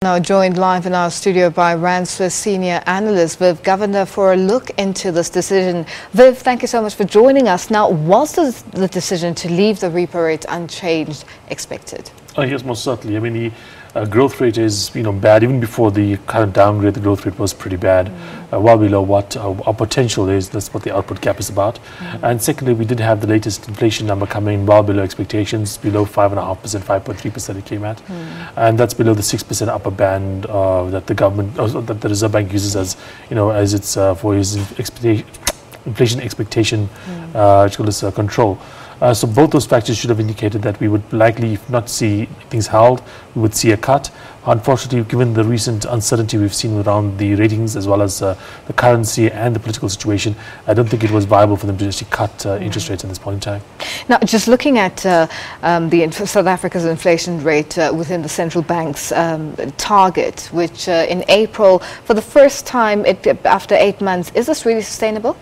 Now joined live in our studio by Rand Swiss senior analyst Viv Govender for a look into this decision. Viv, thank you so much for joining us. Now, was the decision to leave the repo rate unchanged expected? Yes, most certainly. I mean, the growth rate is bad. Even before the current downgrade, the growth rate was pretty bad, well below what our potential is. That's what the output gap is about. And secondly, we did have the latest inflation number coming in well below expectations, below 5.5%, 5.3% it came at, and that's below the 6% upper band that the government, that the Reserve Bank uses as as its for its inflation expectation control. So both those factors should have indicated that we would likely, if not see things held, we would see a cut. Unfortunately, given the recent uncertainty we've seen around the ratings as well as the currency and the political situation, I don't think it was viable for them to actually cut interest rates at this point in time. Now, just looking at South Africa's inflation rate within the central bank's target, which in April, for the first time after 8 months, is this really sustainable?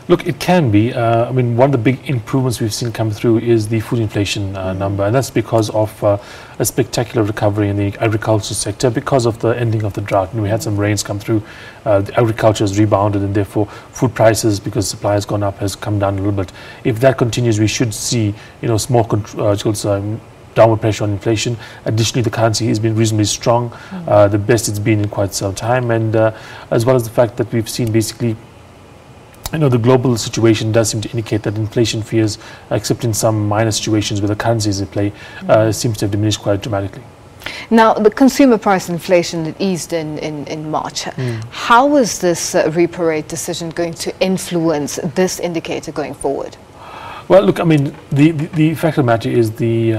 Look, it can be. I mean, one of the big improvements we've seen come through is the food inflation number, and that's because of a spectacular recovery in the agriculture sector because of the ending of the drought. And we had some rains come through. The agriculture has rebounded, and therefore food prices, because supply has gone up, has come down a little bit. If that continues, we should see small downward pressure on inflation. Additionally, the currency has been reasonably strong, the best it's been in quite some time, and as well as the fact that we've seen basically the global situation does seem to indicate that inflation fears, except in some minor situations where the currency is at play, seems to have diminished quite dramatically. Now, the consumer price inflation that eased in March, how is this repo rate decision going to influence this indicator going forward? Well, look, I mean, the fact of the matter is the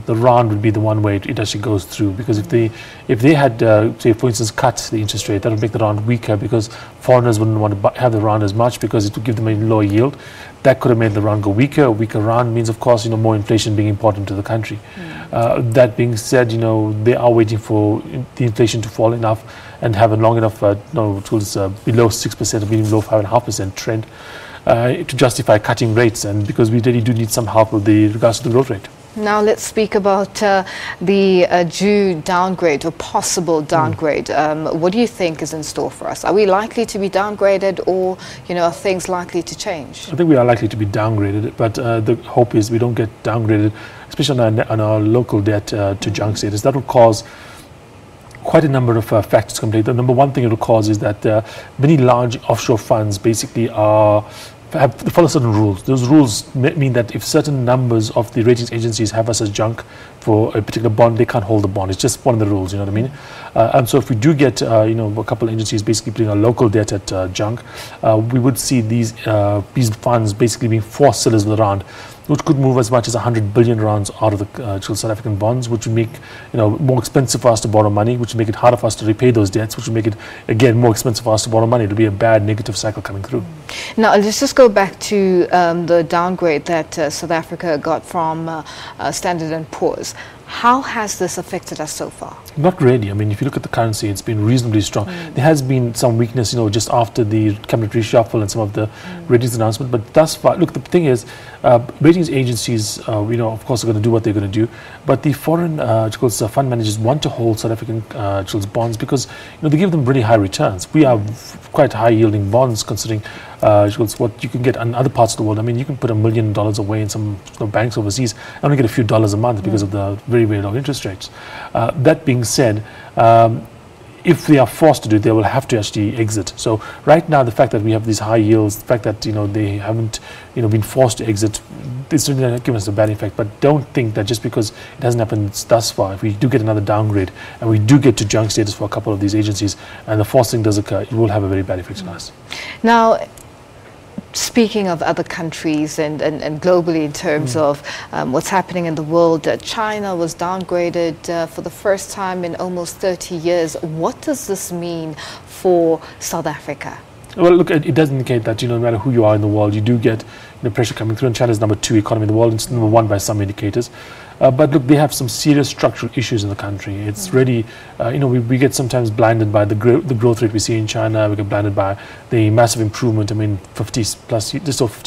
rand would be the one way it actually goes through, because if they had, say, for instance, cut the interest rate, that would make the rand weaker because foreigners wouldn't want to have the rand as much because it would give them a lower yield. That could have made the rand go weaker. A weaker rand means, of course, more inflation being important to the country. That being said, they are waiting for the inflation to fall enough and have a long enough, below 6% or below 5.5% trend. To justify cutting rates, and because we really do need some help with regards to the growth rate. Now let's speak about the due downgrade or possible downgrade. What do you think is in store for us? Are we likely to be downgraded, or are things likely to change? I think we are likely to be downgraded, but the hope is we don't get downgraded, especially on our local debt to junk status. That will cause quite a number of factors to come play. The number one thing it will cause is that many large offshore funds basically follow certain rules. Those rules mean that if certain numbers of the ratings agencies have us as junk for a particular bond, they can't hold the bond. It's just one of the rules, you know what I mean? And so if we do get, a couple of agencies basically putting our local debt at junk, we would see these funds basically being forced sellers of the rand, which could move as much as 100 billion rands out of the South African bonds, which would make more expensive for us to borrow money, which would make it harder for us to repay those debts, which would make it again more expensive for us to borrow money. It'll be a bad negative cycle coming through. Now let's just go back to the downgrade that South Africa got from Standard & Poor's. How has this affected us so far? Not really. I mean, if you look at the currency, it's been reasonably strong. There has been some weakness, just after the cabinet reshuffle and some of the ratings announcement. But thus far, look, the thing is, ratings agencies, of course, are going to do what they're going to do. But the foreign fund managers want to hold South African bonds because they give them really high returns. We have quite high yielding bonds considering what you can get in other parts of the world. I mean, you can put $1 million away in some banks overseas and only get a few dollars a month because of the very, very low interest rates. That being said, if they are forced to do it, they will have to actually exit. So right now, the fact that we have these high yields, the fact that they haven't been forced to exit, it's really not giving us a bad effect. But don't think that just because it hasn't happened thus far, if we do get another downgrade and we do get to junk status for a couple of these agencies, and the forcing does occur, it will have a very bad effect on us. Now, speaking of other countries and globally in terms of what's happening in the world, China was downgraded for the first time in almost 30 years. What does this mean for South Africa? Well, look, it does indicate that no matter who you are in the world, you do get pressure coming through, and China is number 2 economy in the world. It's number 1 by some indicators. But look, they have some serious structural issues in the country. It's really, we get sometimes blinded by the growth rate we see in China. We get blinded by the massive improvement. I mean, 50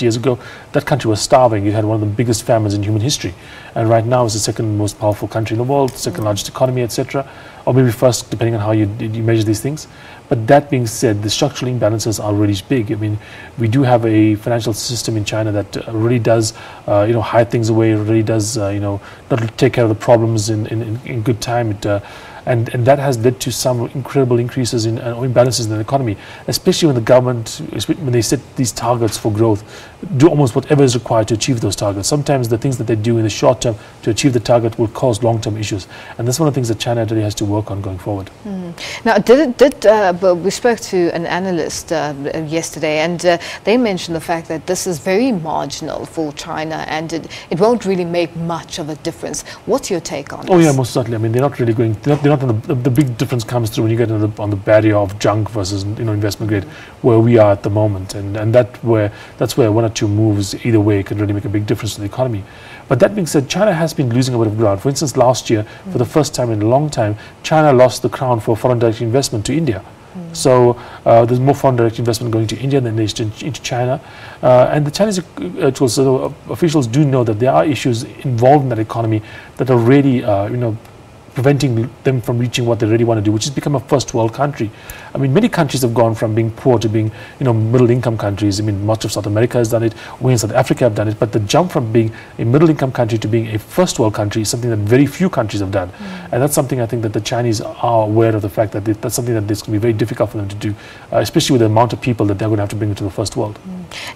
years ago, that country was starving. You had one of the biggest famines in human history. And right now, it's the second most powerful country in the world, second largest economy, etc. Or maybe first, depending on how you measure these things. But that being said, the structural imbalances are really big. I mean, we do have a financial system in China that really does, hide things away, really does, not take care of the problems in good time. And that has led to some incredible increases in imbalances in the economy, especially when the government, when they set these targets for growth, do almost whatever is required to achieve those targets. Sometimes the things that they do in the short term to achieve the target will cause long-term issues. And that's one of the things that China really has to work on going forward. Now, we spoke to an analyst yesterday, and they mentioned the fact that this is very marginal for China, and it won't really make much of a difference. What's your take on this? Oh yeah, most certainly. I mean, they're not really going. They're not. The big difference comes through when you get on the barrier of junk versus investment grade, where we are at the moment, and that's where 1 or 2 moves either way can really make a big difference to the economy. But that being said, China has been losing a bit of ground. For instance, last year, for the first time in a long time, China lost the crown for foreign direct investment to India. So there's more foreign direct investment going to India than there is into China. And the Chinese officials do know that there are issues involved in that economy that are really, preventing them from reaching what they really want to do, which is become a first world country. I mean, many countries have gone from being poor to being, middle income countries. I mean, much of South America has done it, we in South Africa have done it, but the jump from being a middle income country to being a first world country is something that very few countries have done. And that's something I think that the Chinese are aware of, the fact that that's something that it's going to be very difficult for them to do, especially with the amount of people that they're going to have to bring into the first world.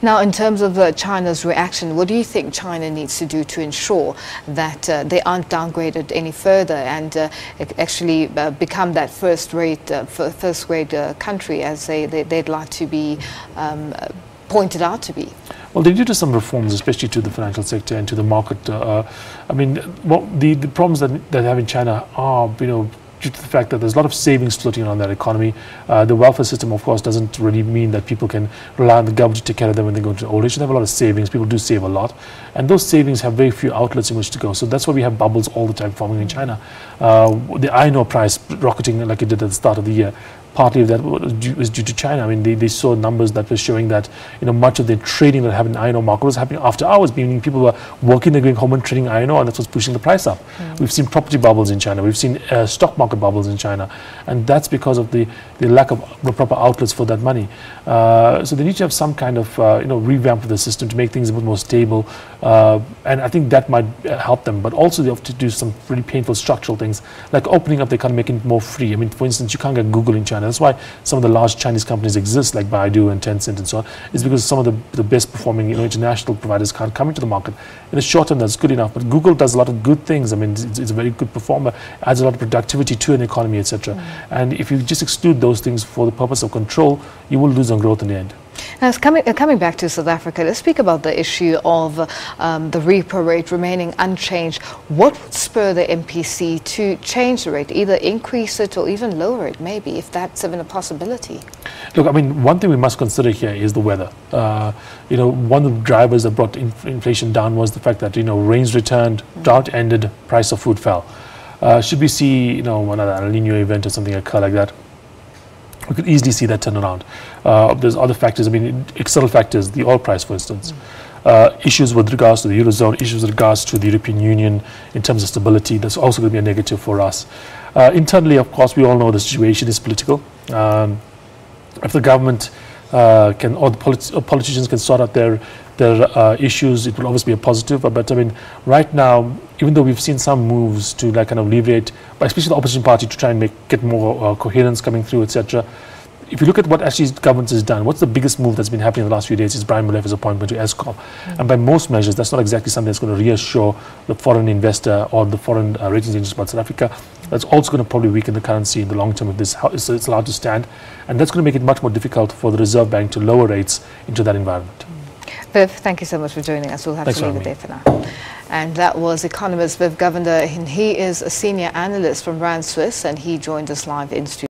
Now, in terms of China's reaction, what do you think China needs to do to ensure that they aren't downgraded any further and actually become that first-rate country as they'd like to be pointed out to be? Well, they do do some reforms, especially to the financial sector and to the market. I mean, the problems that they have in China are, due to the fact that there's a lot of savings floating around that economy. The welfare system, of course, doesn't really mean that people can rely on the government to take care of them when they go into old age. They have a lot of savings. People do save a lot. And those savings have very few outlets in which to go. So that's why we have bubbles all the time forming in China. The iron ore price rocketing like it did at the start of the year. Partly of that was due to China. I mean, they saw numbers that were showing that much of the trading that happened in the iron ore market was happening after hours, meaning people were working, they're going home and trading iron ore, and that's what's pushing the price up. We've seen property bubbles in China. We've seen stock market bubbles in China, and that's because of the lack of proper outlets for that money. So they need to have some kind of revamp of the system to make things a bit more stable, and I think that might help them. But also they have to do some really painful structural things, like opening up the economy, making it more free. I mean, for instance, you can't get Google in China. That's why some of the large Chinese companies exist, like Baidu and Tencent and so on, is because some of the best performing international providers can't come into the market. In the short term, that's good enough, but Google does a lot of good things. I mean, it's a very good performer, adds a lot of productivity to an economy, etc. And if you just exclude those things for the purpose of control, you will lose on growth in the end. Now, coming back to South Africa, let's speak about the issue of the repo rate remaining unchanged. What would spur the MPC to change the rate, either increase it or even lower it, maybe, if that's even a possibility? Look, I mean, one thing we must consider here is the weather. One of the drivers that brought inflation down was the fact that, rains returned, drought ended, price of food fell. Should we see, another El Nino event or something occur like that, we could easily see that turn around. There's other factors, I mean, external factors, the oil price, for instance. Issues with regards to the Eurozone, issues with regards to the European Union in terms of stability, that's also going to be a negative for us. Internally, of course, we all know the situation is political. If the government or the politicians can sort out their issues, it will obviously be a positive. But I mean, right now, even though we've seen some moves to kind of alleviate, but especially the opposition party to try and get more coherence coming through, etc. If you look at what actually government has done, what's the biggest move that's been happening in the last few days is Brian Molefe's appointment to ESCOM. And by most measures, that's not exactly something that's going to reassure the foreign investor or the foreign ratings agency about South Africa. That's also going to probably weaken the currency in the long term if this it's allowed to stand. And that's going to make it much more difficult for the Reserve Bank to lower rates into that environment. Viv, thank you so much for joining us. We'll have to leave it there for now. And that was economist Viv Govender, and he is a senior analyst from Rand Swiss, and he joined us live in studio.